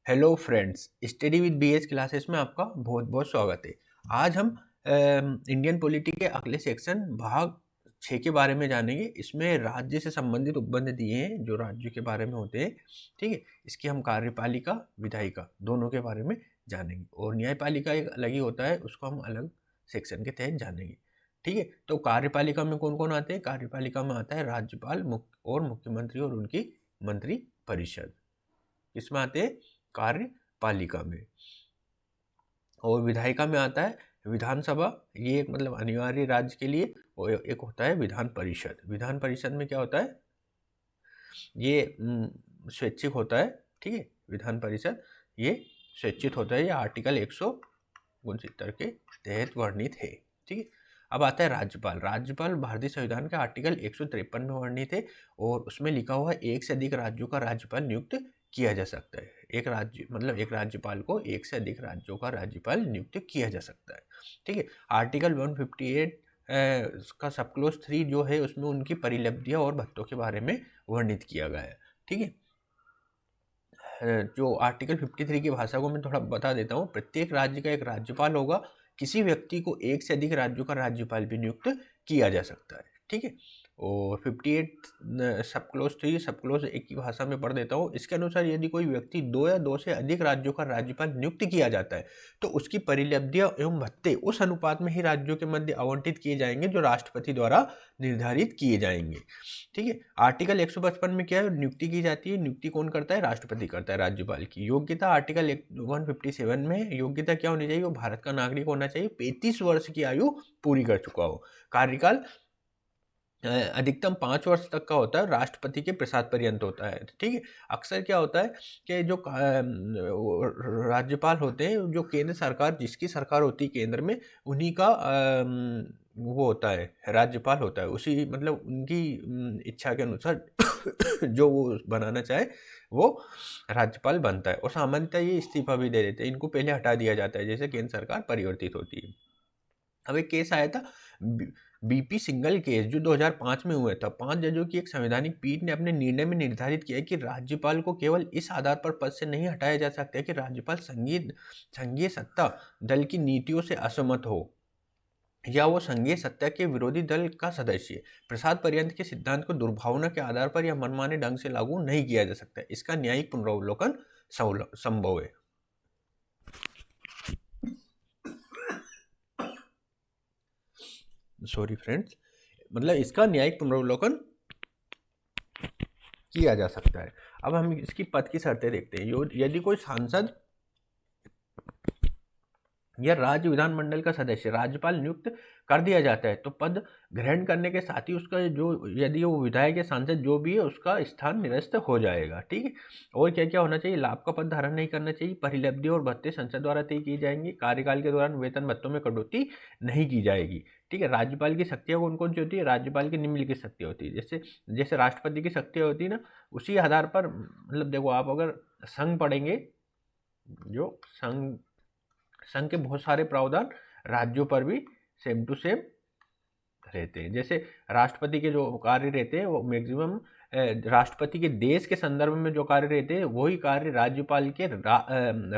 Hello friends, study with B S classes में आपका बहुत बहुत स्वागत है। आज हम इंडियन पॉलिटी के अगले सेक्शन भाग 6 के बारे में जानेंगे। इसमें राज्य से संबंधित उपबंध दिए हैं जो राज्यों के बारे में होते हैं। ठीक है, इसकी हम कार्यपालिका विधायिका दोनों के बारे में जानेंगे और न्यायपालिका एक अलग ही होता है, उसको हम अलग सेक्शन के तहत जानेंगे। ठीक है, तो कार्यपालिका में कौन कौन आते हैं? कार्यपालिका में आता है राज्यपाल और मुख्यमंत्री और उनकी मंत्री परिषद। इसमें आते हैं कार्यपालिका में। और विधायिका में आता है विधानसभा, ये एक मतलब अनिवार्य राज्य के लिए। और एक होता है विधान परिषद। विधान परिषद में क्या होता है? ये स्वैच्छिक होता है। ठीक है, विधान परिषद ये स्वैच्छिक होता है। ये आर्टिकल 169 के तहत वर्णित है। ठीक है, अब आता है राज्यपाल। राज्यपाल भारतीय संविधान के आर्टिकल 153 में वर्णित है और उसमें लिखा हुआ है एक से अधिक राज्यों का राज्यपाल नियुक्त किया जा सकता है। एक राज्य मतलब एक राज्यपाल को एक से अधिक राज्यों का राज्यपाल नियुक्त किया जा सकता है। ठीक है, आर्टिकल 158 का सब क्लोज 3 जो है उसमें उनकी परिलब्धियां और भत्तों के बारे में वर्णित किया गया है। ठीक है, जो आर्टिकल 53 की भाषा को मैं थोड़ा बता देता हूँ। प्रत्येक राज्य का एक राज्यपाल होगा। किसी व्यक्ति को एक से अधिक राज्यों का राज्यपाल भी नियुक्त किया जा सकता है। ठीक है, और 58 सब क्लोज 3 सब क्लोज 1 की भाषा में पढ़ देता हूँ। इसके अनुसार यदि कोई व्यक्ति 2 या 2 से अधिक राज्यों का राज्यपाल नियुक्त किया जाता है तो उसकी परिलब्धियां एवं भत्ते उस अनुपात में ही राज्यों के मध्य आवंटित किए जाएंगे जो राष्ट्रपति द्वारा निर्धारित किए जाएंगे। ठीक है, आर्टिकल 155 में क्या है? नियुक्ति की जाती है। नियुक्ति कौन करता है? राष्ट्रपति करता है राज्यपाल की। योग्यता आर्टिकल 157 में योग्यता क्या होनी चाहिए? वो भारत का नागरिक होना चाहिए, 35 वर्ष की आयु पूरी कर चुका हो। कार्यकाल अधिकतम 5 वर्ष तक का होता है, राष्ट्रपति के प्रसाद पर्यंत होता है। ठीक है, अक्सर क्या होता है कि जो राज्यपाल होते हैं, जो केंद्र सरकार जिसकी सरकार होती है केंद्र में, उन्हीं का वो होता है राज्यपाल होता है। उसी मतलब उनकी इच्छा के अनुसार जो वो बनाना चाहे वो राज्यपाल बनता है। और सामान्यतः ये इस्तीफा भी दे देते हैं, इनको पहले हटा दिया जाता है जैसे केंद्र सरकार परिवर्तित होती है। अब एक केस आया था बीपी सिंगल केस जो 2005 में हुआ था। 5 जजों की एक संवैधानिक पीठ ने अपने निर्णय में निर्धारित किया कि राज्यपाल को केवल इस आधार पर पद से नहीं हटाया जा सकता कि राज्यपाल संघीय सत्ता दल की नीतियों से असहमत हो या वो संघीय सत्ता के विरोधी दल का सदस्य। प्रसाद पर्यंत के सिद्धांत को दुर्भावना के आधार पर या मनमाने ढंग से लागू नहीं किया जा सकता। इसका न्यायिक पुनरावलोकन संभव है। सॉरी फ्रेंड्स, मतलब इसका न्यायिक पुनरावलोकन किया जा सकता है। अब हम इसकी पद की शर्तें देखते हैं। यदि कोई सांसद या राज्य विधानमंडल का सदस्य राज्यपाल नियुक्त कर दिया जाता है तो पद ग्रहण करने के साथ ही उसका जो यदि वो विधायक या सांसद जो भी है उसका स्थान निरस्त हो जाएगा। ठीक है, और क्या क्या होना चाहिए? लाभ का पद धारण नहीं करना चाहिए। परिलब्धि और भत्ते संसद द्वारा तय किए जाएंगे। कार्यकाल के दौरान वेतन भत्तों में कटौती नहीं की जाएगी। ठीक है, राज्यपाल की शक्तियाँ कौन कौन सी होती है? राज्यपाल की निम्नलिखित शक्तियाँ होती है। जैसे जैसे राष्ट्रपति की शक्तियाँ होती है ना, उसी आधार पर मतलब देखो, आप अगर संघ पढ़ेंगे, जो संघ के बहुत सारे प्रावधान राज्यों पर भी सेम टू सेम रहते हैं। जैसे राष्ट्रपति के जो कार्य रहते हैं वो मैक्सिमम राष्ट्रपति के देश के संदर्भ में जो कार्य रहते हैं वही कार्य राज्यपाल के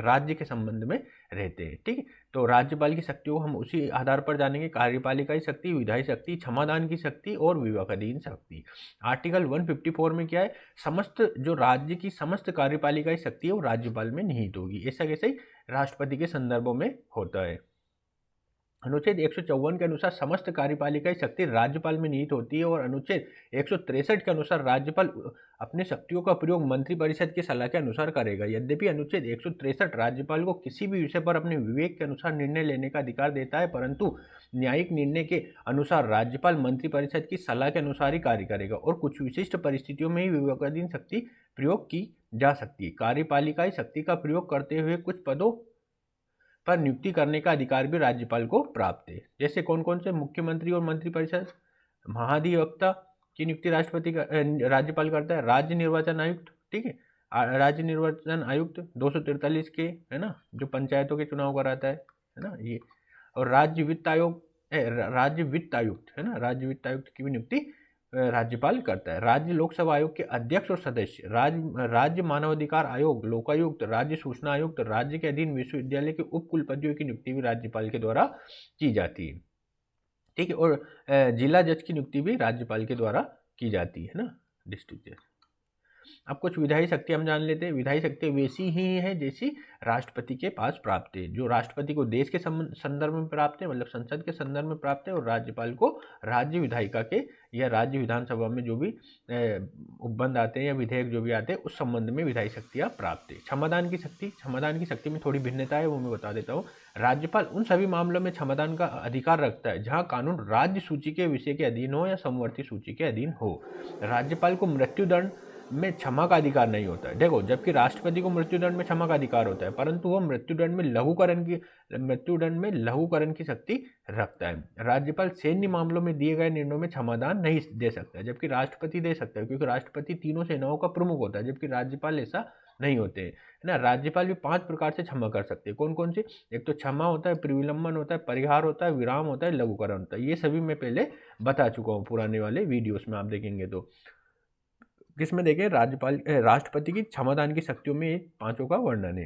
राज्य के संबंध में रहते हैं। ठीक है, तो राज्यपाल की शक्तियों को हम उसी आधार पर जानेंगे। कार्यपालिका शक्ति, विधायी शक्ति, क्षमादान की शक्ति और विवेकाधीन शक्ति। आर्टिकल 154 में क्या है? समस्त जो राज्य की समस्त कार्यपालिका शक्ति है वो राज्यपाल में निहित होगी। ऐसा कैसे? राष्ट्रपति के संदर्भों में होता है। अनुच्छेद 154 के अनुसार समस्त कार्यपालिका शक्ति राज्यपाल में निहित होती है और अनुच्छेद 163 के अनुसार राज्यपाल अपने शक्तियों का प्रयोग मंत्रिपरिषद की सलाह के अनुसार करेगा। यद्यपि अनुच्छेद 163 राज्यपाल को किसी भी विषय पर अपने विवेक के अनुसार निर्णय लेने का अधिकार देता है, परंतु न्यायिक निर्णय के अनुसार राज्यपाल मंत्रिपरिषद की सलाह के अनुसार ही कार्य करेगा और कुछ विशिष्ट परिस्थितियों में ही विवेकाधीन शक्ति प्रयोग की जा सकती है। कार्यपालिका शक्ति का प्रयोग करते हुए कुछ पदों पर नियुक्ति करने का अधिकार भी राज्यपाल को प्राप्त है। जैसे कौन कौन से? मुख्यमंत्री और मंत्रिपरिषद। महाधिवक्ता की नियुक्ति राज्यपाल करता है। राज्य निर्वाचन आयुक्त, ठीक है, राज्य निर्वाचन आयुक्त 243 के, है ना, जो पंचायतों के चुनाव कराता है ना ये। और राज्य वित्त आयोग, राज्य वित्त आयुक्त, है ना, राज्य वित्त आयुक्त की भी नियुक्ति राज्यपाल करता है। राज्य लोकसेवा आयोग के अध्यक्ष और सदस्य राज्य मानवाधिकार आयोग, लोकायुक्त, राज्य सूचना आयुक्त, राज्य के अधीन विश्वविद्यालय के उप कुलपतियों की नियुक्ति भी राज्यपाल के द्वारा की जाती है। ठीक है, और जिला जज की नियुक्ति भी राज्यपाल के द्वारा की जाती है ना, डिस्ट्रिक्ट जज। अब कुछ विधायी शक्ति हम जान लेते हैं। विधायी शक्ति वैसी ही है जैसी राष्ट्रपति के पास प्राप्त है। जो राष्ट्रपति को देश के संदर्भ में प्राप्त है, मतलब संसद के संदर्भ में प्राप्त है, और राज्यपाल को राज्य विधायिका के या राज्य विधानसभा में जो भी उपबंध आते हैं या विधेयक जो भी आते हैं उस संबंध में विधायी शक्तियाँ प्राप्त है। क्षमादान की शक्ति में थोड़ी भिन्नता है, वो मैं बता देता हूँ। राज्यपाल उन सभी मामलों में क्षमादान का अधिकार रखता है जहाँ कानून राज्य सूची के विषय के अधीन हो या समवर्ती सूची के अधीन हो। राज्यपाल को मृत्युदंड में क्षमा का अधिकार नहीं होता है। देखो, जबकि राष्ट्रपति को मृत्युदंड में क्षमा का अधिकार होता है, परंतु वह मृत्युदंड में लघुकरण की शक्ति रखता है। राज्यपाल सैन्य मामलों में दिए गए निर्णयों में क्षमादान नहीं दे सकता है, जबकि राष्ट्रपति दे सकता है, क्योंकि राष्ट्रपति तीनों सेनाओं का प्रमुख होता है, जबकि राज्यपाल ऐसा नहीं होते हैं, है ना। राज्यपाल भी 5 प्रकार से क्षमा कर सकते हैं। कौन कौन से? एक तो क्षमा होता है, परिविलंबन होता है, परिहार होता है, विराम होता है, लघुकरण होता है। ये सभी मैं पहले बता चुका हूँ पुराने वाले वीडियोस में, आप देखेंगे तो। किसमें देखें? राष्ट्रपति की क्षमादान की शक्तियों में ये 5 का वर्णन है।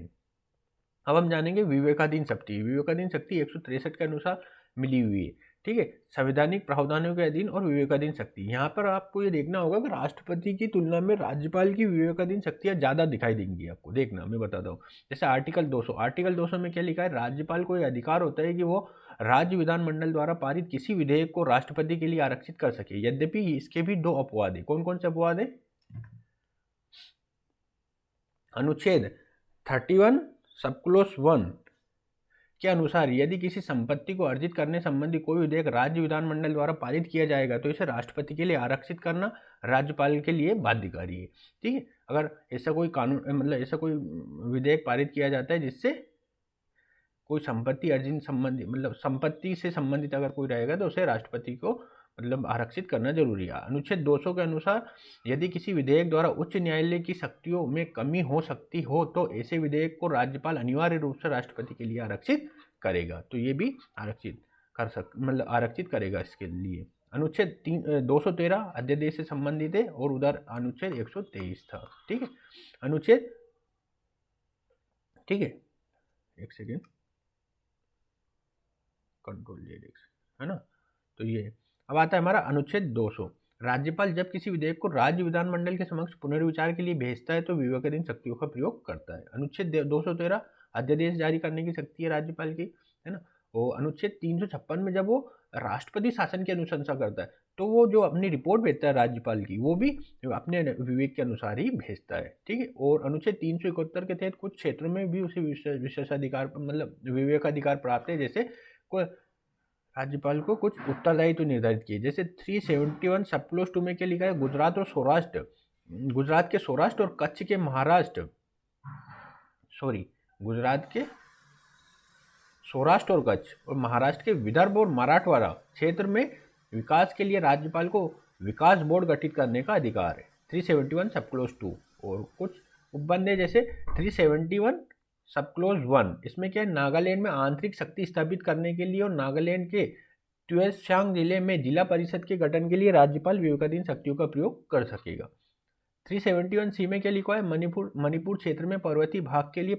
अब हम जानेंगे विवेकाधीन शक्ति। विवेकाधीन शक्ति 163 के अनुसार मिली हुई है। ठीक है, संवैधानिक प्रावधानों के अधीन और विवेकाधीन शक्ति। यहाँ पर आपको ये देखना होगा कि राष्ट्रपति की तुलना में राज्यपाल की विवेकाधीन शक्तियाँ ज़्यादा दिखाई देंगी आपको। देखना, मैं बताता हूँ। जैसे आर्टिकल 200 में क्या लिखा है? राज्यपाल को यह अधिकार होता है कि वो राज्य विधानमंडल द्वारा पारित किसी विधेयक को राष्ट्रपति के लिए आरक्षित कर सके। यद्यपि इसके भी 2 अपवाद है। कौन कौन से अपवाद है? अनुच्छेद 31 सब क्लॉज 1 के अनुसार यदि किसी संपत्ति को अर्जित करने संबंधी कोई विधेयक राज्य विधानमंडल द्वारा पारित किया जाएगा तो इसे राष्ट्रपति के लिए आरक्षित करना राज्यपाल के लिए बाध्यकारी है। ठीक है, अगर ऐसा कोई कानून, मतलब ऐसा कोई विधेयक पारित किया जाता है जिससे कोई संपत्ति अर्जन संबंधी, मतलब संपत्ति से संबंधित अगर कोई रहेगा तो उसे राष्ट्रपति को मतलब आरक्षित करना जरूरी है। अनुच्छेद 200 के अनुसार यदि किसी विधेयक द्वारा उच्च न्यायालय की शक्तियों में कमी हो सकती हो तो ऐसे विधेयक को राज्यपाल अनिवार्य रूप से राष्ट्रपति के लिए आरक्षित करेगा। तो ये भी आरक्षित करेगा इसके लिए। अनुच्छेद 213 अध्यादेश से संबंधित है और उधर अनुच्छेद 123 था। ठीक है, अनुच्छेद, ठीक है, एक सेकेंड, कंट्रोल Z है ना। तो ये अब आता है हमारा अनुच्छेद 200। राज्यपाल जब किसी विधेयक को राज्य विधानमंडल के समक्ष पुनर्विचार के लिए भेजता है तो विवेकाधीन शक्तियों का प्रयोग करता है। अनुच्छेद 213 अध्यादेश जारी करने की शक्ति है राज्यपाल की, है ना। और अनुच्छेद 356 में जब वो राष्ट्रपति शासन की अनुशंसा करता है तो वो जो अपनी रिपोर्ट भेजता है राज्यपाल की, वो भी अपने विवेक के अनुसार ही भेजता है। ठीक है, और अनुच्छेद 371 के तहत कुछ क्षेत्रों में भी उसे विशेषाधिकार, मतलब विवेकाधिकार प्राप्त है। जैसे कोई राज्यपाल को कुछ उत्तरदायित्व निर्धारित किए। जैसे 371 सब क्लॉज 2 में क्या लिखा है? गुजरात के सौराष्ट्र और कच्छ के महाराष्ट्र, गुजरात के सौराष्ट्र और कच्छ और महाराष्ट्र के विदर्भ और मराठवाड़ा क्षेत्र में विकास के लिए राज्यपाल को विकास बोर्ड गठित करने का अधिकार है। 371 सब क्लॉज 2 और कुछ उपबंध है। जैसे 371 सब क्लॉज 1, इसमें क्या है? नागालैंड में आंतरिक शक्ति स्थापित करने के लिए और नागालैंड के त्वेसांग जिले में जिला परिषद के गठन के लिए राज्यपाल विवेकाधीन शक्तियों का प्रयोग कर सकेगा। 371 सी में क्या लिखा है? मणिपुर क्षेत्र में पर्वतीय भाग के लिए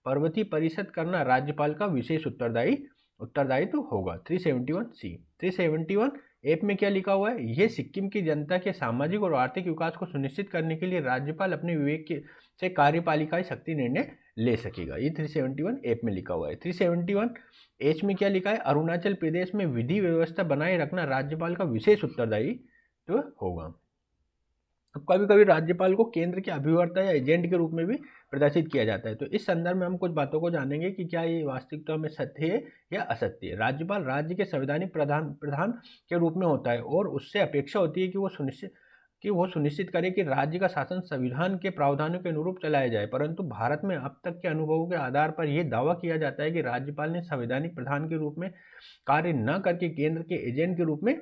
पर्वतीय परिषद करना राज्यपाल का विशेष उत्तरदायित्व होगा। 371 सी। 371 एप में क्या लिखा हुआ है? यह सिक्किम की जनता के सामाजिक और आर्थिक विकास को सुनिश्चित करने के लिए राज्यपाल अपने विवेक से कार्यपालिका शक्ति निर्णय ले सकेगा। ये 371 एप में लिखा हुआ है। 371 एच में क्या लिखा है? अरुणाचल प्रदेश में विधि व्यवस्था बनाए रखना राज्यपाल का विशेष उत्तरदायित्व होगा। अब कभी कभी राज्यपाल को केंद्र के अभिवर्ता या एजेंट के रूप में भी प्रदर्शित किया जाता है। तो इस संदर्भ में हम कुछ बातों को जानेंगे कि क्या ये वास्तविकता में सत्य है या असत्य है। राज्यपाल राज्य के संवैधानिक प्रधान के रूप में होता है और उससे अपेक्षा होती है कि वो सुनिश्चित करे कि राज्य का शासन संविधान के प्रावधानों के अनुरूप चलाया जाए। परंतु भारत में अब तक के अनुभवों के आधार पर यह दावा किया जाता है कि राज्यपाल ने संवैधानिक प्रधान के रूप में कार्य न करके केंद्र के एजेंट के रूप में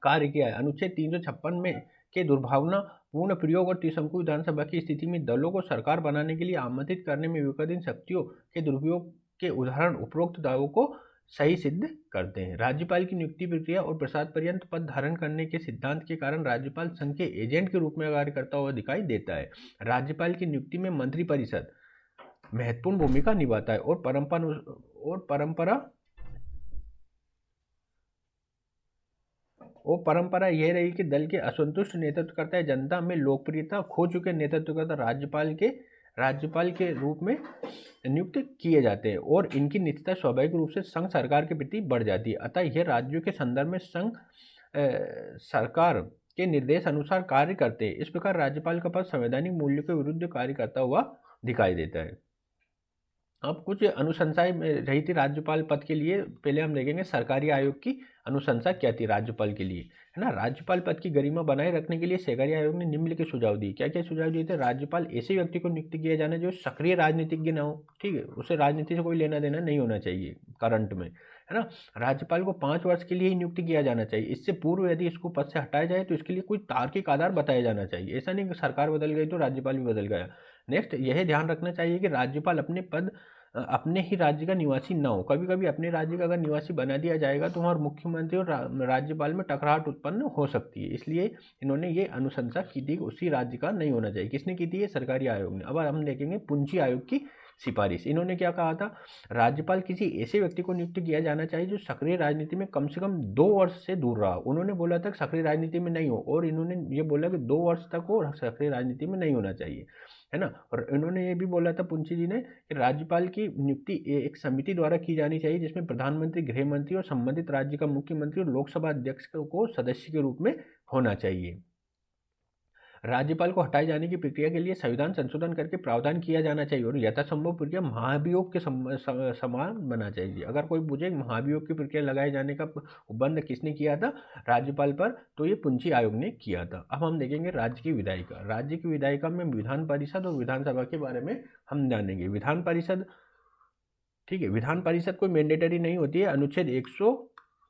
कार्य किया है। अनुच्छेद 356 में के दुर्भावनापूर्ण प्रयोग और त्रिशंकु विधानसभा की स्थिति में दलों को सरकार बनाने के लिए आमंत्रित करने में विवेकाधीन शक्तियों के दुरुपयोग के उदाहरण उपरोक्त दावों को सही सिद्ध करते हैं। राज्यपाल की नियुक्ति प्रक्रिया और प्रसाद पर्यंत पद धारण करने के सिद्धांत के कारण राज्यपाल संघ के एजेंट के रूप में कार्य करता हुआ दिखाई देता है। राज्यपाल की नियुक्ति में मंत्रिपरिषद महत्वपूर्ण भूमिका निभाता है और परंपरा यह रही कि दल के असंतुष्ट नेतृत्व करता है, जनता में लोकप्रियता खो चुके नेतृत्व करता राज्यपाल के रूप में नियुक्त किए जाते हैं और इनकी निष्ठा स्वाभाविक रूप से संघ सरकार के प्रति बढ़ जाती है। अतः यह राज्यों के संदर्भ में संघ सरकार के निर्देश अनुसार कार्य करते हैं। इस प्रकार राज्यपाल का पद संवैधानिक मूल्यों के विरुद्ध कार्य करता हुआ दिखाई देता है। अब कुछ अनुशंसाएं रही थी राज्यपाल पद के लिए। पहले हम देखेंगे सरकारी आयोग की अनुशंसा क्या थी राज्यपाल के लिए, है ना। राज्यपाल पद की गरिमा बनाए रखने के लिए सरकारी आयोग ने निम्नलिखित सुझाव दिए। क्या क्या सुझाव दिए थे? राज्यपाल ऐसे व्यक्ति को नियुक्त किया जाना जो सक्रिय राजनीतिज्ञ ना हो, ठीक है, उसे राजनीति से कोई लेना देना नहीं होना चाहिए करंट में, है ना। राज्यपाल को 5 वर्ष के लिए ही नियुक्त किया जाना चाहिए। इससे पूर्व यदि इसको पद से हटाया जाए तो इसके लिए कोई तार्किक आधार बताया जाना चाहिए। ऐसा नहीं कि सरकार बदल गई तो राज्यपाल भी बदल गया। नेक्स्ट, यह ध्यान रखना चाहिए कि राज्यपाल अपने ही राज्य का निवासी ना हो। कभी कभी अपने राज्य का अगर निवासी बना दिया जाएगा तो वहाँ मुख्यमंत्री और राज्यपाल में टकराहट उत्पन्न हो सकती है। इसलिए इन्होंने ये अनुशंसा की थी, उसी राज्य का नहीं होना चाहिए। किसने की थी? ये सरकारी आयोग ने। अब हम देखेंगे पुंची आयोग की सिफारिश। इन्होंने क्या कहा था? राज्यपाल किसी ऐसे व्यक्ति को नियुक्त किया जाना चाहिए जो सक्रिय राजनीति में कम से कम 2 वर्ष से दूर रहा। उन्होंने बोला था सक्रिय राजनीति में नहीं हो, और इन्होंने ये बोला कि 2 वर्ष तक हो सक्रिय राजनीति में नहीं होना चाहिए, है ना। और इन्होंने ये भी बोला था पुंची जी ने कि राज्यपाल की नियुक्ति एक समिति द्वारा की जानी चाहिए जिसमें प्रधानमंत्री, गृह मंत्री और संबंधित राज्य का मुख्यमंत्री और लोकसभा अध्यक्ष को सदस्य के रूप में होना चाहिए। राज्यपाल को हटाए जाने की प्रक्रिया के लिए संविधान संशोधन करके प्रावधान किया जाना चाहिए और यथासंभव प्रक्रिया महाभियोग के समान बना चाहिए। अगर कोई पूछे महाभियोग की प्रक्रिया लगाए जाने का उपबंध किसने किया था राज्यपाल पर, तो ये पुंची आयोग ने किया था। अब हम देखेंगे राज्य की विधायिका। राज्य की विधायिका में विधान परिषद और विधानसभा के बारे में हम जानेंगे। विधान परिषद, ठीक है, विधान परिषद कोई मैंडेटरी नहीं होती है। अनुच्छेद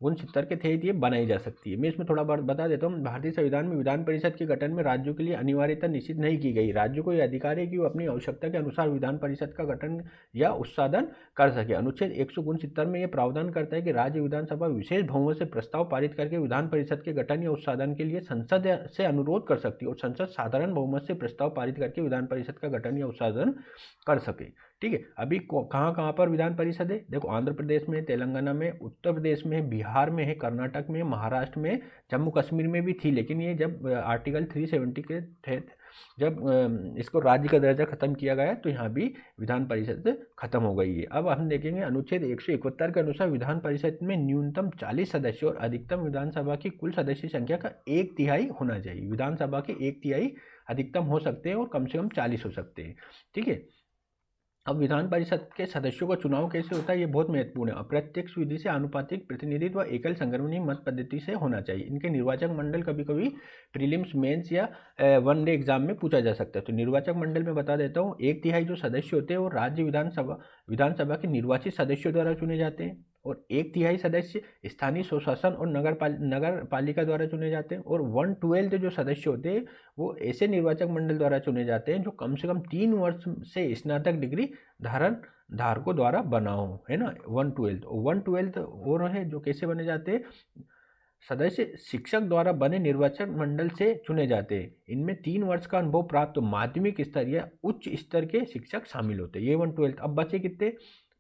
169 के तहत ये बनाई जा सकती है। मैं इसमें थोड़ा बता देता हूँ। भारतीय संविधान में विधान परिषद के गठन में राज्यों के लिए अनिवार्यता निश्चित नहीं की गई। राज्यों को यह अधिकार है कि वो अपनी आवश्यकता के अनुसार विधान परिषद का गठन या उत्साधन कर सके। अनुच्छेद 169 में यह प्रावधान करता है कि राज्य विधानसभा विशेष बहुमत से प्रस्ताव पारित करके विधान परिषद के गठन या उत्साधन के लिए संसद से अनुरोध कर सकती है और संसद साधारण बहुमत से प्रस्ताव पारित करके विधान परिषद का गठन या उत्साधन कर सके, ठीक है। अभी कहाँ कहाँ पर विधान परिषद है? देखो, आंध्र प्रदेश में, तेलंगाना में, उत्तर प्रदेश में, बिहार में है, कर्नाटक में, महाराष्ट्र में, जम्मू कश्मीर में भी थी। लेकिन ये जब आर्टिकल 370 के तहत जब इसको राज्य का दर्जा खत्म किया गया तो यहाँ भी विधान परिषद खत्म हो गई है। अब हम देखेंगे अनुच्छेद 171 के अनुसार विधान परिषद में न्यूनतम 40 सदस्य और अधिकतम विधानसभा की कुल सदस्य संख्या का 1/3 होना चाहिए। विधानसभा के 1/3 अधिकतम हो सकते हैं और कम से कम 40 हो सकते हैं, ठीक है। अब विधान परिषद के सदस्यों का चुनाव कैसे होता है, ये बहुत महत्वपूर्ण है। अप्रत्यक्ष विधि से आनुपातिक प्रतिनिधित्व एकल संगमरमरी मत पद्धति से होना चाहिए। इनके निर्वाचक मंडल कभी कभी प्रीलिम्स, मेंस या 1 डे एग्जाम में पूछा जा सकता है। तो निर्वाचक मंडल में बता देता हूँ, 1/3 जो सदस्य होते हैं वो राज्य विधानसभा के निर्वाचित सदस्यों द्वारा चुने जाते हैं और 1/3 सदस्य स्थानीय स्वशासन और नगर पालिका द्वारा चुने जाते हैं और 1/12 जो सदस्य होते हैं वो ऐसे निर्वाचक मंडल द्वारा चुने जाते हैं जो कम से कम 3 वर्ष से स्नातक डिग्री धारकों द्वारा बना हो, है ना। 1/12 और है जो कैसे बने जाते हैं, सदस्य शिक्षक द्वारा बने निर्वाचन मंडल से चुने जाते हैं। इनमें 3 वर्ष का अनुभव प्राप्त माध्यमिक स्तर या उच्च स्तर के शिक्षक शामिल होते हैं। ये 1/12। अब बचे कितने?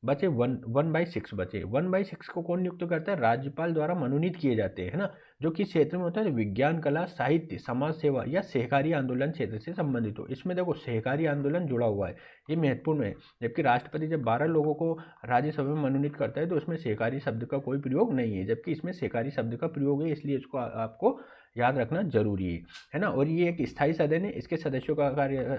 बचे 1/6 बचे। 1/6 को कौन नियुक्त करता है? राज्यपाल द्वारा मनोनीत किए जाते हैं, है ना। जो किस क्षेत्र में होता है? विज्ञान, कला, साहित्य, समाज सेवा या सहकारी आंदोलन क्षेत्र से संबंधित हो। इसमें देखो सहकारी आंदोलन जुड़ा हुआ है, ये महत्वपूर्ण है। जबकि राष्ट्रपति जब 12 लोगों को राज्यसभा में मनोनीत करता है तो उसमें सहकारी शब्द का कोई प्रयोग नहीं है, जबकि इसमें सहकारी शब्द का प्रयोग है, इसलिए इसको आपको याद रखना जरूरी है ना। और ये एक स्थायी सदन है। इसके सदस्यों का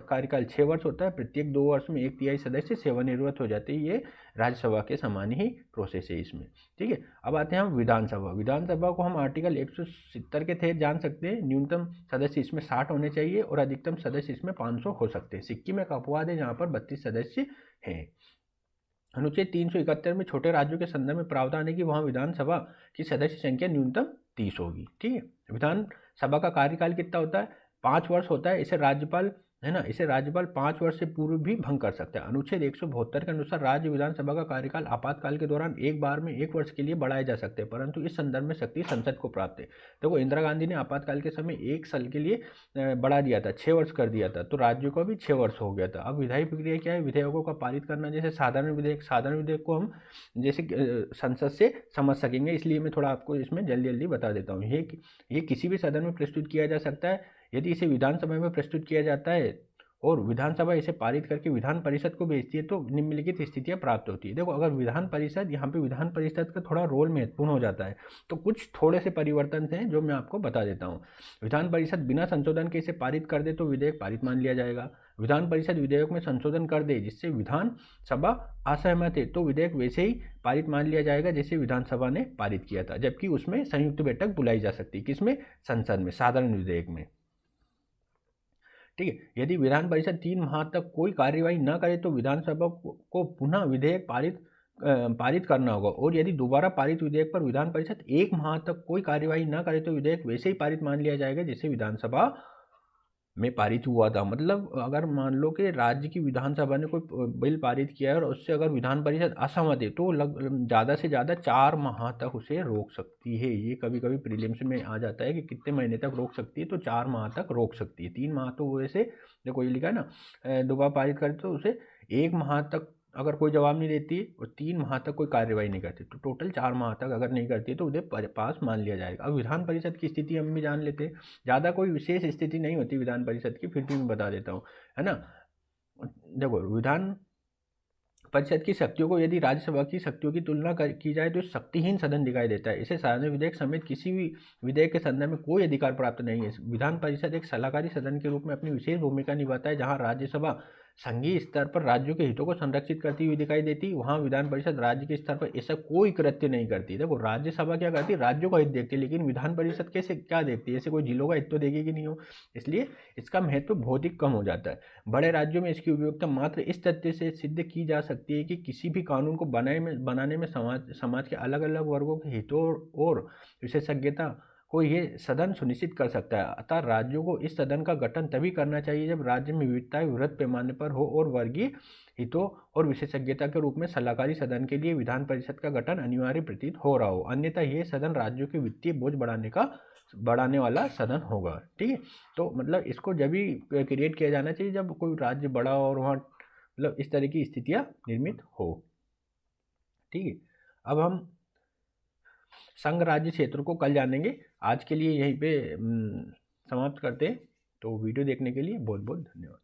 कार्यकाल 6 वर्ष होता है। प्रत्येक 2 वर्ष में 1/3 सदस्य सेवानिवृत्त हो जाते हैं। ये राज्यसभा के समान ही प्रोसेस है इसमें, ठीक है। अब आते हैं हम विधानसभा। विधानसभा को हम आर्टिकल 170 के तहत जान सकते हैं। न्यूनतम सदस्य इसमें 60 होने चाहिए और अधिकतम सदस्य इसमें 500 हो सकते हैं। सिक्किम में एक अपवाद है जहाँ पर 32 सदस्य हैं। अनुच्छेद 371 में छोटे राज्यों के संदर्भ में प्रावधान है कि वहाँ विधानसभा की सदस्य संख्या न्यूनतम 30 होगी, ठीक है। विधानसभा का कार्यकाल कितना होता है? 5 वर्ष होता है। इसे राज्यपाल है ना, इसे राज्यपाल 5 वर्ष से पूर्व भी भंग कर सकता है। अनुच्छेद 172 के अनुसार राज्य विधानसभा का कार्यकाल आपातकाल के दौरान एक बार में 1 वर्ष के लिए बढ़ाए जा सकते हैं, परंतु इस संदर्भ में शक्ति संसद को प्राप्त है। देखो इंदिरा गांधी ने आपातकाल के समय 1 साल के लिए बढ़ा दिया था, 6 वर्ष कर दिया था, तो राज्यों का भी 6 वर्ष हो गया था। अब विधायी प्रक्रिया क्या है, विधेयकों का पारित करना, जैसे साधारण विधेयक को हम जैसे संसद से समझ सकेंगे, इसलिए मैं थोड़ा आपको इसमें जल्दी जल्दी बता देता हूँ। ये किसी भी सदन में प्रस्तुत किया जा सकता है। यदि इसे विधानसभा में प्रस्तुत किया जाता है और विधानसभा इसे पारित करके विधान परिषद को भेजती है तो निम्नलिखित स्थितियां प्राप्त होती है। देखो अगर विधान परिषद, यहाँ पे विधान परिषद का थोड़ा रोल महत्वपूर्ण हो जाता है, तो कुछ थोड़े से परिवर्तन हैं जो मैं आपको बता देता हूँ। विधान परिषद बिना संशोधन के इसे पारित कर दे तो विधेयक पारित मान लिया जाएगा। विधान परिषद विधेयक में संशोधन कर दे जिससे विधानसभा असहमत है तो विधेयक वैसे ही पारित मान लिया जाएगा जैसे विधानसभा ने पारित किया था, जबकि उसमें संयुक्त बैठक बुलाई जा सकती है। किसमें? संसद में, साधारण विधेयक में। ठीक है। यदि विधान परिषद 3 माह तक कोई कार्यवाही न करे तो विधानसभा को पुनः विधेयक पारित करना होगा, और यदि दोबारा पारित विधेयक पर विधान परिषद 1 माह तक कोई कार्यवाही न करे तो विधेयक वैसे ही पारित मान लिया जाएगा जैसे विधानसभा में पारित हुआ था। मतलब अगर मान लो कि राज्य की विधानसभा ने कोई बिल पारित किया है और उससे अगर विधान परिषद असहमत है तो ज़्यादा से ज़्यादा 4 माह तक उसे रोक सकती है। ये कभी कभी प्रीलिम्स में आ जाता है कि कितने महीने तक रोक सकती है, तो 4 माह तक रोक सकती है। 3 माह तो वैसे देखो ये लिखा है ना, दोबारा पारित करे तो उसे 1 माह तक अगर कोई जवाब नहीं देती और 3 माह तक कोई कार्रवाई नहीं करती तो टोटल 4 माह तक अगर नहीं करती तो उन्हें पास मान लिया जाएगा। अब विधान परिषद की स्थिति हम भी जान लेते हैं। ज़्यादा कोई विशेष स्थिति नहीं होती विधान परिषद की, फिर भी मैं बता देता हूँ, है ना। देखो विधान परिषद की शक्तियों को यदि राज्यसभा की शक्तियों की तुलना की जाए तो शक्तिहीन सदन दिखाई देता है। इसे साधारण विधेयक समेत किसी भी विधेयक के संदर्भ में कोई अधिकार प्राप्त नहीं है। विधान परिषद एक सलाहकारी सदन के रूप में अपनी विशेष भूमिका निभाता है। जहां राज्यसभा संघीय स्तर पर राज्यों के हितों को संरक्षित करती हुई दिखाई देती, वहां विधान परिषद राज्य के स्तर पर ऐसा कोई कृत्य नहीं करती। देखो राज्यसभा क्या करती है, राज्यों का हित देखती है, लेकिन विधान परिषद कैसे क्या देखती है, ऐसे कोई जिलों का हित तो देखेगी नहीं हो, इसलिए इसका महत्व बहुत ही कम हो जाता है। बड़े राज्यों में इसकी उपयोगिता मात्र इस तथ्य से सिद्ध की जा सकती है कि किसी भी कानून को बनाने में समाज के अलग अलग वर्गों के हितों और विशेषज्ञता को ये सदन सुनिश्चित कर सकता है। अतः राज्यों को इस सदन का गठन तभी करना चाहिए जब राज्य में विविधताएं वृहत पैमाने पर हो और वर्गीय हितों और विशेषज्ञता के रूप में सलाहकारी सदन के लिए विधान परिषद का गठन अनिवार्य प्रतीत हो रहा हो, अन्यथा ये सदन राज्यों के वित्तीय बोझ बढ़ाने वाला सदन होगा। ठीक है, तो मतलब इसको जब भी क्रिएट किया जाना चाहिए जब कोई राज्य बड़ा और वहाँ मतलब इस तरह की स्थितियाँ निर्मित हो। ठीक है, अब हम संघ राज्य क्षेत्र को कल जानेंगे। आज के लिए यहीं पे समाप्त करते हैं। तो वीडियो देखने के लिए बहुत बहुत धन्यवाद।